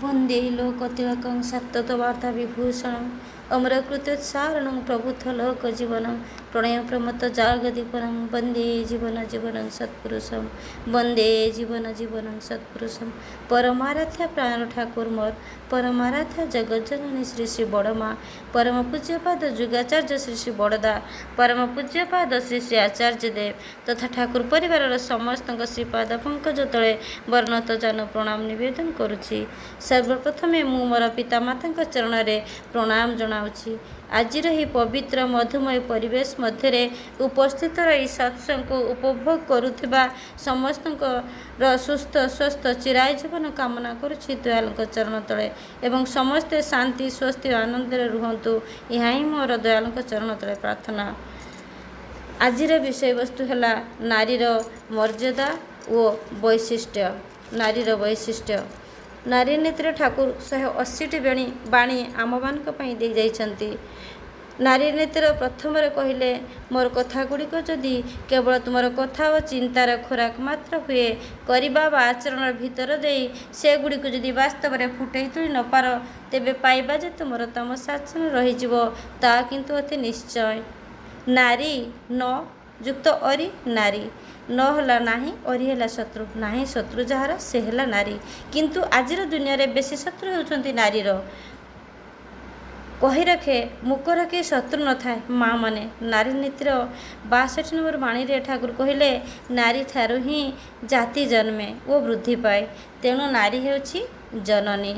वंदे लोकतिलकं सत्तत्वार्था विभूषणं अमरकृत्योत्सारणं प्रबुद्ध लोकजीवनं प्रणय प्रमत्त जागदीपनं वंदे जीवन जीवनं सत्पुरुषं वंदे जीवन जीवनं सत्पुरुषं परमाराध्य प्राण ठाकुर मोर परमाराध्य जगज्जननी श्री श्री बड़मा परम पूज्यपाद जुगाचार्य श्री श्री बड़दा परम पूज्यपाद श्री श्री आचार्य देव तथा ठाकुर परिवार समस्त श्रीपाद पंकज तले वर्णत जान प्रणाम निवेदन करुछि। सर्वप्रथमे मु मोर पितामाता चरण में प्रणाम जनाऊँगी। आजिर ही पवित्र मधुमय परिवेश मध्य उपस्थित रही सत्संग को उपभोग करुथिबा समस्त सुस्थ स्वस्थ चिराय जीवन कामना करुछि दयाल चरण तले एवं समस्ते शांति स्वस्ति आनंद रुहतु यह ही मोर दयाल चरण तले प्रार्थना। आजिर विषय वस्तु है नारीर मर्यादा और वैशिष्ट्य। नारीर वैशिष्ट्य नारी नीतिर ठाकुर 180टी बाणी आम मान दे जाइछन्ति। नारी नीतिर प्रथम कहले मोर कथा गुड़िक जदि केवल तुमर कथा और चिंतार खोराक मात्र हुए करवा आचरण भीतर दे से गुड़िक जदि वास्तव में फुटई तुली न पार तेबे पाइबा जे तुमर तमसाचन रही ता किंतु अति निश्चय। नारी न युक्त अरी नारी न होला नाही अरी है शत्रु नाही शत्रु जार से है नारी किंतु आजिर दुनिया रे बेसी शत्रु होउछन्ति नारीर। कही रखे मुक रखे शत्रु न थाए माँ माने नारी नीतिर 62 नंबर बाणी रे ठाकुर कहले नारी ठारू ही जाति जन्मे ओ वृद्धि पाए तेणु नारी हेउछि जननी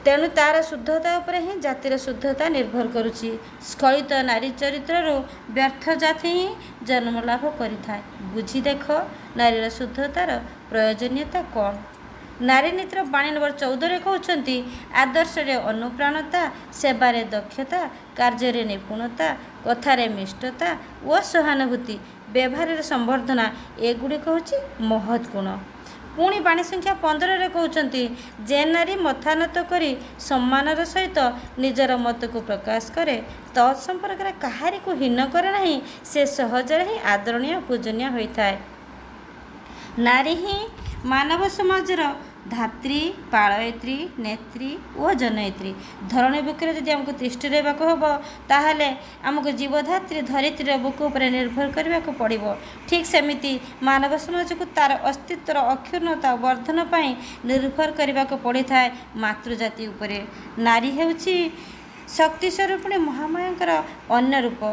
तेणु तार शुद्धता उपर ही जातिर शुद्धता निर्भर करुछि। स्खलित नारी चरित्र व्यर्थ जाति ही जन्म लाभ करिथाए। बुझी देख नारीर शुद्धतार प्रयोजनीयता कौन। नारी नीतिर बाणी नंबर 14 कहउछन्ति आदर्श रे अनुप्राणता सेवारे दक्षता कार्य निपुणता कथारे मिष्टता व सहानुभूति व्यवहार संवर्धना एगुड़िक होछि महत् गुण। पुणी बाणी संख्या 15 कहउछन्ति जे नारी मथानत करी सम्मानर सहित निजर मत को प्रकाश करे तत्संपर्क कहारी को हीन करे नहीं से सहजरे ही आदरणीय पूजनीय होइथाए। नारी ही मानव समाजर धात्री पालयत्री नेत्री और जनयत्री धरणी बुकरे जदि आमको तिष्ठि रहिबाको हबो ताहले आमको जीवधात्री धरित्रीर बुक उपर निर्भर करबाको पड़िबो। ठीक सेमिति मानव समाज को तार अस्तित्वर अक्षुण्णता वर्धन पाई निर्भर करबाको पड़िथाए मातृजाति उपरे। नारी हेउछि शक्ति स्वरूपिणी महामायांकर अन्य रूप।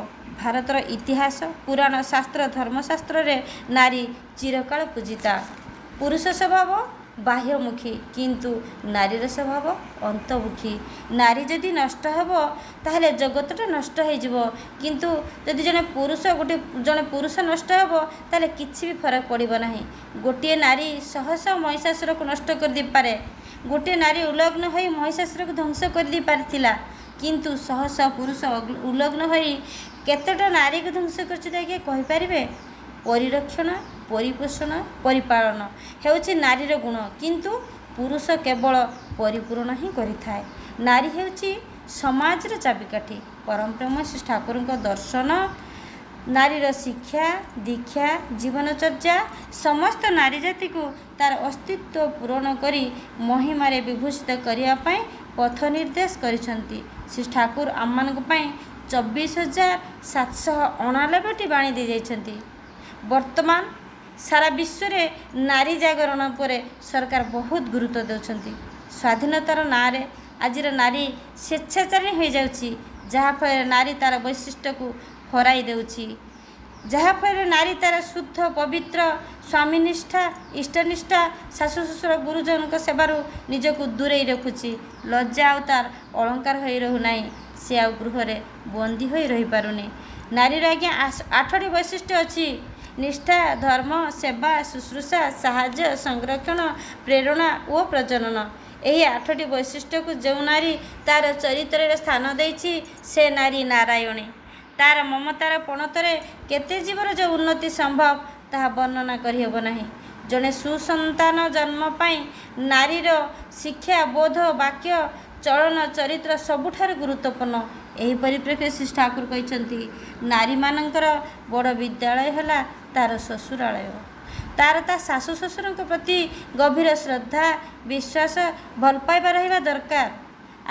भारतर इतिहास पुराण शास्त्र धर्मशास्त्र रे नारी चिरकाल पूजिता। पुरुष स्वभाव बाह्यमुखी किंतु नारीर स्वभाव अंतमुखी। नारी जदि नष्ट हेब ताहले जगतटा नष्ट हो किंतु जदि जने पुरुष नष्ट हेब ताहले किछि भी फरक पड़िबो नाही। गोटे नारी सहसा महिषासुर को नष्ट कर दी पारे। गोटे नारी उलग्न होई महिषासुर को ध्वंस कर दी पारथिला किंतु सहसा पुरुष उलग्न होई केतेटा नारी को ध्वंस करछि देखि कहि परिबे। परिरक्षण परिपोषण परिपालन हेउछि नारीर गुण किंतु पुरुष केवल परिपूर्ण ही करिथाए। नारी हेउछि समाजर चाबिकाठी। परम प्रेम श्री ठाकुर दर्शन नारीर शिक्षा दीक्षा जीवनचर्या समस्त नारी जाति को तार अस्तित्व पूरण करी महिमारे विभूषित करिया पई पथ निर्देश करिसंती। श्री ठाकुर आममानक पई 24,799 बाणी दे जाइछंती। वर्तमान सारा विश्व रे नारी जागरण पर सरकार बहुत गुरुत्व देउछंती। स्वाधीनतार ना रे आजिर नारी स्वेच्छाचारिणी हो जाउछि जहाँफल नारी तार वैशिष्ट्य को हराई देउछि। जहाँफल नारी तार शुद्ध पवित्र स्वामीनिष्ठा इष्टनिष्ठा शाशु शशुर गुरुजन सेवार निजक दूरे रखुछि। लज्जा आ तार अलंकार हो रहू ना से आ गृह बंदी हो रही पारुनी। नारीर आज्ञा 8टी वैशिष्ट्य अच्छी निष्ठा धर्म सेवा शुश्रूषा साहाय्य संरक्षण प्रेरणा और प्रजनन। यही 8टी वैशिष्ट्य को जो नारी तार चरित्र स्थान देछि से नारी नारायणी। तार ममतार पणतरे केते जीवर जो उन्नति संभव ताहा वर्णना करिहेब नाही। जड़े सुसंतान जन्म पाई नारीर शिक्षा बोध वाक्य चलन चरित्र सबुठार गुरुत्वपूर्ण। यही परिप्रेक्षी श्री ठाकुर कहते नारी मानकर बड़ विद्यालय है तार ससुरालय। ତାର ତା ଶାଶୁ ଶ୍ୱଶୁରଙ୍କ ପ୍ରତି ଗଭୀର ଶ୍ରଦ୍ଧା ବିଶ୍ୱାସ ଭଲ ପାଇବା ରହିବା ଦରକାର।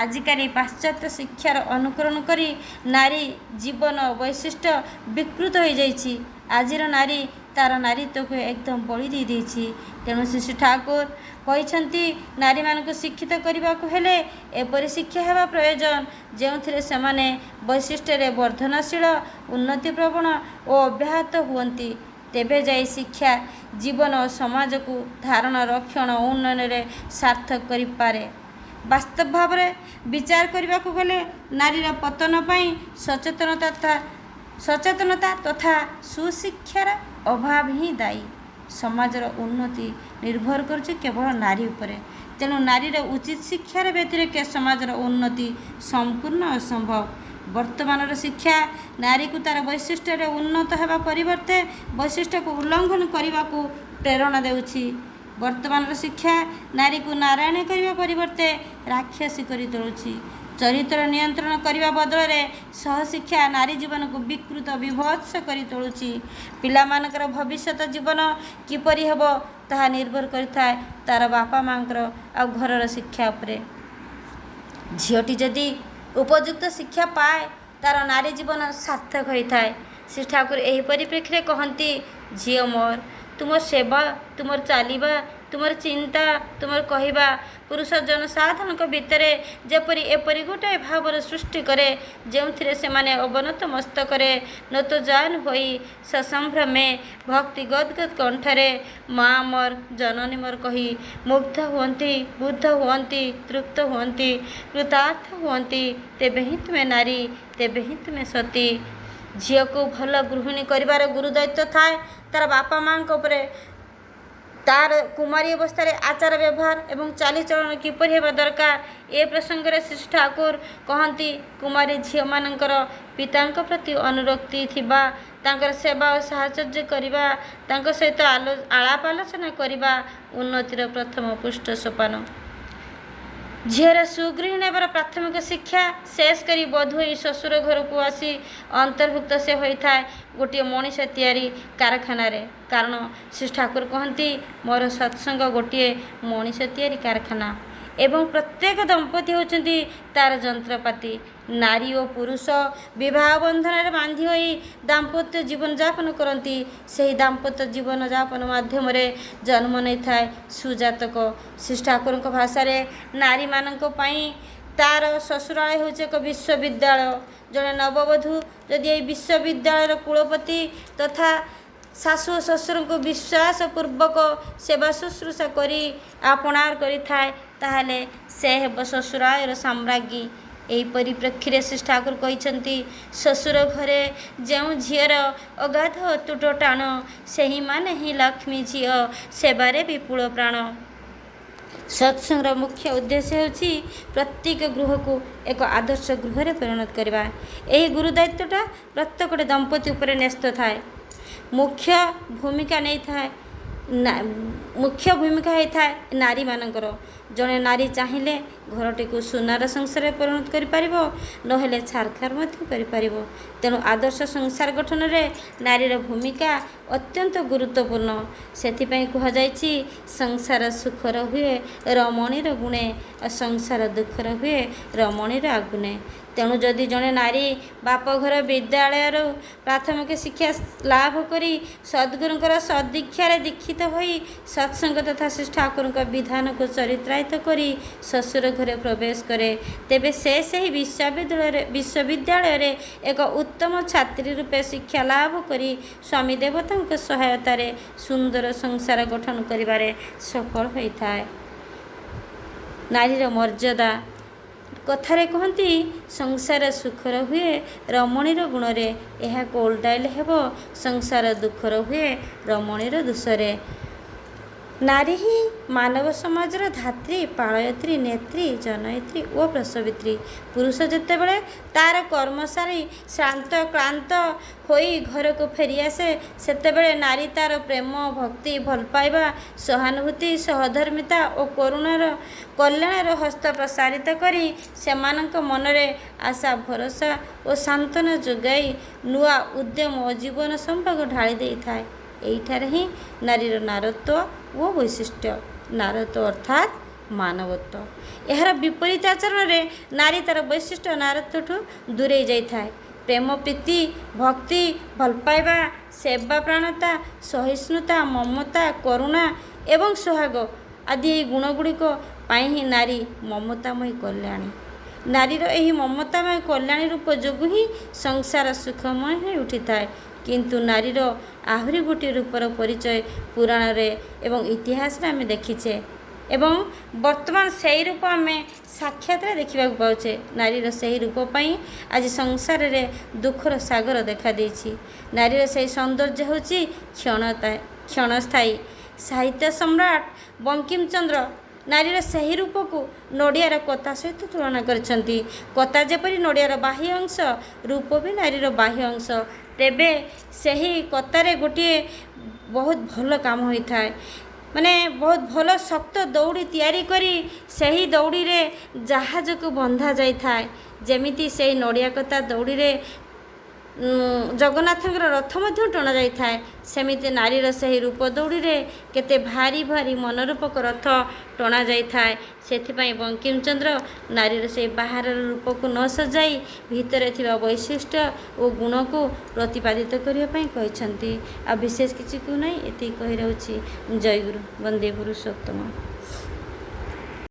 ଆଜିକାଲି ପାଶ୍ଚାତ୍ୟ ଶିକ୍ଷାର ଅନୁକରଣ କରି ନାରୀ ଜୀବନ ବୈଶିଷ୍ଟ୍ୟ ବିକୃତ ହୋଇଯାଇଛି। ଆଜିର ନାରୀ ତାର ନାରୀତ୍ୱକୁ ଏକଦମ ବଳି ଦେଇଛି। ତେଣୁ ଶ୍ରୀ ଠାକୁର କହିଛନ୍ତି ନାରୀମାନଙ୍କୁ ଶିକ୍ଷିତ କରିବାକୁ ହେଲେ ଏପରି ଶିକ୍ଷା ହେବା ପ୍ରୟୋଜନ ଯେଉଁଥିରେ ସେମାନେ ବୈଶିଷ୍ଟ୍ୟରେ ବର୍ଦ୍ଧନଶୀଳ ଉନ୍ନତିପ୍ରବଣ ଓ ଅବ୍ୟାହତ ହୁଅନ୍ତି। ତେବେ ଯାଇ ଶିକ୍ଷା ଜୀବନ ଓ ସମାଜକୁ ଧାରଣ ରକ୍ଷଣ ଓ ଉନ୍ନୟନରେ ସାର୍ଥକ କରିପାରେ। ବାସ୍ତବ ଭାବରେ ବିଚାର କରିବାକୁ ଗଲେ ନାରୀର ପତନ ପାଇଁ ସଚେତନତା ତଥା ସୁଶିକ୍ଷାର ଅଭାବ ହିଁ ଦାୟୀ। ସମାଜର ଉନ୍ନତି ନିର୍ଭର କରୁଛି କେବଳ ନାରୀ ଉପରେ। ତେଣୁ ନାରୀର ଉଚିତ ଶିକ୍ଷାର ବ୍ୟତିରେକ ସମାଜର ଉନ୍ନତି ସମ୍ପୂର୍ଣ୍ଣ ଅସମ୍ଭବ। ବର୍ତ୍ତମାନର ଶିକ୍ଷା ନାରୀକୁ ତାର ବୈଶିଷ୍ଟ୍ୟରେ ଉନ୍ନତ ହେବା ପରିବର୍ତ୍ତେ ବୈଶିଷ୍ଟ୍ୟକୁ ଉଲ୍ଲଂଘନ କରିବାକୁ ପ୍ରେରଣା ଦେଉଛି। ବର୍ତ୍ତମାନର ଶିକ୍ଷା ନାରୀକୁ ନାରାୟଣୀ କରିବା ପରିବର୍ତ୍ତେ ରାକ୍ଷସୀ କରି ତୋଳୁଛି। ଚରିତ୍ର ନିୟନ୍ତ୍ରଣ କରିବା ବଦଳରେ ସହଶିକ୍ଷା ନାରୀ ଜୀବନକୁ ବିକୃତ ବିଭତ୍ସ କରି ତୋଳୁଛି। ପିଲାମାନଙ୍କର ଭବିଷ୍ୟତ ଜୀବନ କିପରି ହେବ ତାହା ନିର୍ଭର କରିଥାଏ ତାର ବାପା ମାଙ୍କର ଆଉ ଘରର ଶିକ୍ଷା ଉପରେ। ଝିଅଟି ଯଦି ଉପଯୁକ୍ତ ଶିକ୍ଷା ପାଏ ତାର ନାରୀ ଜୀବନ ସାର୍ଥକ ହୋଇଥାଏ। ଶ୍ରୀ ଠାକୁର ଏହି ପରିପ୍ରେକ୍ଷୀରେ କହନ୍ତି, ଝିଅ ମୋର, ତୁମର ସେବା, ତୁମର ଚାଲିବା, ତୁମର ଚିନ୍ତା, ତୁମର କହିବା ପୁରୁଷ ଜନସାଧାରଣଙ୍କ ଭିତରେ ଯେପରି ଏପରି ଗୋଟାଏ ଭାବର ସୃଷ୍ଟି କରେ ଯେଉଁଥିରେ ସେମାନେ ଅବନତ ମସ୍ତକରେ ନତଜାନ ହୋଇ ସସମ୍ଭ୍ରମେ ଭକ୍ତି ଗଦଗଦ କଣ୍ଠରେ ମା ମୋର, ଜନନୀ ମୋର କହି ମୁଗ୍ଧ ହୁଅନ୍ତି, ବୁଦ୍ଧ ହୁଅନ୍ତି, ତୃପ୍ତ ହୁଅନ୍ତି, କୃତାର୍ଥ ହୁଅନ୍ତି, ତେବେ ହିଁ ତୁମେ ନାରୀ, ତେବେ ହିଁ ତୁମେ ସତୀ। ଝିଅକୁ ଭଲ ଗୃହିଣୀ କରିବାର ଗୁରୁ ଦାୟିତ୍ୱ ଥାଏ ତାର ବାପା ମାଙ୍କ ଉପରେ। ତାର କୁମାରୀ ଅବସ୍ଥାରେ ଆଚାର ବ୍ୟବହାର ଏବଂ ଚାଲିଚଳନ କିପରି ହେବା ଦରକାର ଏ ପ୍ରସଙ୍ଗରେ ଶ୍ରୀ ଠାକୁର କହନ୍ତି, କୁମାରୀ ଝିଅମାନଙ୍କର ପିତାଙ୍କ ପ୍ରତି ଅନୁରକ୍ତି ଥିବା, ତାଙ୍କର ସେବା ଓ ସାହଚର୍ଯ୍ୟ କରିବା, ତାଙ୍କ ସହିତ ଆଳାପ ଆଲୋଚନା କରିବା ଉନ୍ନତିର ପ୍ରଥମ ପୃଷ୍ଠ ସୋପାନ। ଝିଅର ସୁଗୃହିଣୀ ହେବାର ପ୍ରାଥମିକ ଶିକ୍ଷା ଶେଷ କରି ବଧୂ ହୋଇ ଶ୍ୱଶୁର ଘରକୁ ଆସି ଅନ୍ତର୍ଭୁକ୍ତ ସେ ହୋଇଥାଏ ଗୋଟିଏ ମଣିଷ ତିଆରି କାରଖାନାରେ। କାରଣ ଶ୍ରୀ ଠାକୁର କହନ୍ତି, ମୋର ସତ୍ସଙ୍ଗ ଗୋଟିଏ ମଣିଷ ତିଆରି କାରଖାନା ଏବଂ ପ୍ରତ୍ୟେକ ଦମ୍ପତି ହେଉଛନ୍ତି ତାର ଯନ୍ତ୍ରପାତି। ନାରୀ ଓ ପୁରୁଷ ବିବାହ ବନ୍ଧନରେ ବାନ୍ଧି ହୋଇ ଦାମ୍ପତ୍ୟ ଜୀବନଯାପନ କରନ୍ତି। ସେହି ଦାମ୍ପତ୍ୟ ଜୀବନଯାପନ ମାଧ୍ୟମରେ ଜନ୍ମ ନେଇଥାଏ ସୁଜାତକ। ଶ୍ରୀ ଠାକୁରଙ୍କ ଭାଷାରେ ନାରୀମାନଙ୍କ ପାଇଁ ତାର ଶ୍ୱଶୁରାଳୟ ହେଉଛି ଏକ ବିଶ୍ୱବିଦ୍ୟାଳୟ। ଜଣେ ନବବଧୂ ଯଦି ଏହି ବିଶ୍ୱବିଦ୍ୟାଳୟର କୁଳପତି ତଥା ଶାଶୁ ଓ ଶ୍ୱଶୁରଙ୍କୁ ବିଶ୍ୱାସପୂର୍ବକ ସେବା ଶୁଶ୍ରୂଷା କରି ଆପଣାର କରିଥାଏ ତାହେଲେ ସେ ହେବ ଶ୍ୱଶୁରାଳୟର ସାମ୍ରାଜ୍ଞୀ। ଏହି ପରିପ୍ରେକ୍ଷୀରେ ଶ୍ରୀ ଠାକୁର କହିଛନ୍ତି, ଶ୍ୱଶୁର ଘରେ ଯେଉଁ ଝିଅର ଅଗାଧ ଅତୁଟ ଟାଣ ସେହିମାନେ ହିଁ ଲକ୍ଷ୍ମୀ ଝିଅ, ସେବାରେ ବିପୁଳ ପ୍ରାଣ। ସତ୍ସଙ୍ଗର ମୁଖ୍ୟ ଉଦ୍ଦେଶ୍ୟ ହେଉଛି ପ୍ରତ୍ୟେକ ଗୃହକୁ ଏକ ଆଦର୍ଶ ଗୃହରେ ପରିଣତ କରିବା। ଏହି ଗୁରୁ ଦାୟିତ୍ୱଟା ପ୍ରତ୍ୟେକଟି ଦମ୍ପତି ଉପରେ ନ୍ୟସ୍ତ ଥାଏ। ମୁଖ୍ୟ ଭୂମିକା ହୋଇଥାଏ ନାରୀମାନଙ୍କର। ଜଣେ ନାରୀ ଚାହିଁଲେ ଘରଟିକୁ ସୁନାର ସଂସାରରେ ପରିଣତ କରିପାରିବ, ନହେଲେ ଛାରଖାର ମଧ୍ୟ କରିପାରିବ। ତେଣୁ ଆଦର୍ଶ ସଂସାର ଗଠନରେ ନାରୀର ଭୂମିକା ଅତ୍ୟନ୍ତ ଗୁରୁତ୍ୱପୂର୍ଣ୍ଣ। ସେଥିପାଇଁ କୁହାଯାଇଛି, ସଂସାର ସୁଖର ହୁଏ ରମଣୀର ଗୁଣେ, ସଂସାର ଦୁଃଖର ହୁଏ ରମଣୀର ଆଗୁନେ। ତେଣୁ ଯଦି ଜଣେ ନାରୀ ବାପଘର ବିଦ୍ୟାଳୟରୁ ପ୍ରାଥମିକ ଶିକ୍ଷା ଲାଭ କରି ସଦ୍ଗୁରୁଙ୍କର ସଦ୍ଦୀକ୍ଷାରେ ଦୀକ୍ଷିତ ହୋଇ ସତ୍ସଙ୍ଗ ତଥା ଶ୍ରୀ ଠାକୁରଙ୍କ ବିଧାନକୁ ଚରିତ୍ରାୟିତ କରି ଶ୍ୱଶୁର ଘରେ ପ୍ରବେଶ କରେ, ତେବେ ସେ ସେହି ବିଶ୍ୱବିଦ୍ୟାଳୟରେ ଏକ ଉତ୍ତମ ଛାତ୍ରୀ ରୂପେ ଶିକ୍ଷା ଲାଭ କରି ସ୍ୱାମୀ ଦେବତାଙ୍କ ସହାୟତାରେ ସୁନ୍ଦର ସଂସାର ଗଠନ କରିବାରେ ସଫଳ ହୋଇଥାଏ। ନାରୀର ମର୍ଯ୍ୟାଦା କଥାରେ କହନ୍ତି, ସଂସାର ସୁଖର ହୁଏ ରମଣୀର ଗୁଣରେ, ଏହାକୁ ଓଲଟାଇଲେ ହେବ ସଂସାର ଦୁଃଖର ହୁଏ ରମଣୀର ଦୋଷରେ। ନାରୀ ହିଁ ମାନବ ସମାଜର ଧାତ୍ରୀ, ପାଳୟତ୍ରୀ, ନେତ୍ରୀ, ଜନୟିତ୍ରୀ ଓ ପ୍ରସବିତ୍ରୀ। ପୁରୁଷ ଯେତେବେଳେ ତାର କର୍ମ ସାରି ଶ୍ରାନ୍ତ କ୍ଳାନ୍ତ ହୋଇ ଘରକୁ ଫେରିଆସେ ସେତେବେଳେ ନାରୀ ତାର ପ୍ରେମ, ଭକ୍ତି, ଭଲ ପାଇବା, ସହାନୁଭୂତି, ସହଧର୍ମିତା ଓ କଲ୍ୟାଣର ହସ୍ତ ପ୍ରସାରିତ କରି ସେମାନଙ୍କ ମନରେ ଆଶା, ଭରସା ଓ ସାନ୍ତ୍ୱନା ଯୋଗାଇ ନୂଆ ଉଦ୍ୟମ ଓ ଜୀବନ ସମ୍ଭୋଗ ଢାଳି ଦେଇଥାଏ। ଏଇଠାରେ ହିଁ ନାରୀର ନାରତ୍ୱ ଓ ବୈଶିଷ୍ଟ୍ୟ। ନାରତ୍ୱ ଅର୍ଥାତ୍ ମାନବତ୍ୱ। ଏହାର ବିପରୀତ ଆଚରଣରେ ନାରୀ ତା'ର ବୈଶିଷ୍ଟ୍ୟ ନାରତ୍ୱଠୁ ଦୂରେଇ ଯାଇଥାଏ। ପ୍ରେମ, ପ୍ରୀତି, ଭକ୍ତି, ଭଲ ପାଇବା, ସେବା ପ୍ରାଣତା, ସହିଷ୍ଣୁତା, ମମତା, କରୁଣା ଏବଂ ସୋହାଗ ଆଦି ଏହି ଗୁଣଗୁଡ଼ିକ ପାଇଁ ହିଁ ନାରୀ ମମତାମୟୀ କଲ୍ୟାଣୀ। ନାରୀର ଏହି ମମତାମୟ କଲ୍ୟାଣୀ ରୂପ ଯୋଗୁଁ ହିଁ ସଂସାର ସୁଖମୟ ହୋଇ ଉଠିଥାଏ। କିନ୍ତୁ ନାରୀର ଆହୁରି ଗୋଟିଏ ରୂପର ପରିଚୟ ପୁରାଣରେ ଏବଂ ଇତିହାସରେ ଆମେ ଦେଖିଛେ ଏବଂ ବର୍ତ୍ତମାନ ସେହି ରୂପ ଆମେ ସାକ୍ଷାତରେ ଦେଖିବାକୁ ପାଉଛେ। ନାରୀର ସେହି ରୂପ ପାଇଁ ଆଜି ସଂସାରରେ ଦୁଃଖର ସାଗର ଦେଖାଦେଇଛି। ନାରୀର ସେହି ସୌନ୍ଦର୍ଯ୍ୟ ହେଉଛି କ୍ଷଣସ୍ଥାୟୀ। ସାହିତ୍ୟ ସମ୍ରାଟ ବଙ୍କିମଚନ୍ଦ୍ର ନାରୀର ସେହି ରୂପକୁ ନଡ଼ିଆର କତା ସହିତ ତୁଳନା କରିଛନ୍ତି। କତା ଯେପରି ନଡ଼ିଆର ବାହ୍ୟ ଅଂଶ, ରୂପ ବି ନାରୀର ବାହ୍ୟ ଅଂଶ। ତେବେ ସେହି କତାରେ ଗୋଟିଏ ବହୁତ ଭଲ କାମ ହୋଇଥାଏ, ମାନେ ବହୁତ ଭଲ ଶକ୍ତ ଦଉଡ଼ି ତିଆରି କରି ସେହି ଦଉଡ଼ିରେ ଜାହାଜକୁ ବନ୍ଧା ଯାଇଥାଏ। ଯେମିତି ସେହି ନଡ଼ିଆ କତା ଦଉଡ଼ିରେ ଜଗନ୍ନାଥଙ୍କର ରଥ ମଧ୍ୟ ଟଣା ଯାଇଥାଏ, ସେମିତି ନାରୀର ସେହି ରୂପ ଦଉଡ଼ିରେ କେତେ ଭାରି ଭାରି ମନୋରୂପକ ରଥ ଟଣା ଯାଇଥାଏ। ସେଥିପାଇଁ ବଙ୍କିମଚନ୍ଦ୍ର ନାରୀର ସେହି ବାହାରର ରୂପକୁ ନ ସଜାଇ ଭିତରେ ଥିବା ବୈଶିଷ୍ଟ୍ୟ ଓ ଗୁଣକୁ ପ୍ରତିପାଦିତ କରିବା ପାଇଁ କହିଛନ୍ତି। ଆଉ ବିଶେଷ କିଛି ନାହିଁ, ଏତିକି କହି ରହୁଛି। ଜୟ ଗୁରୁ, ବନ୍ଦେ ପୁରୁଷୋତ୍ତମ।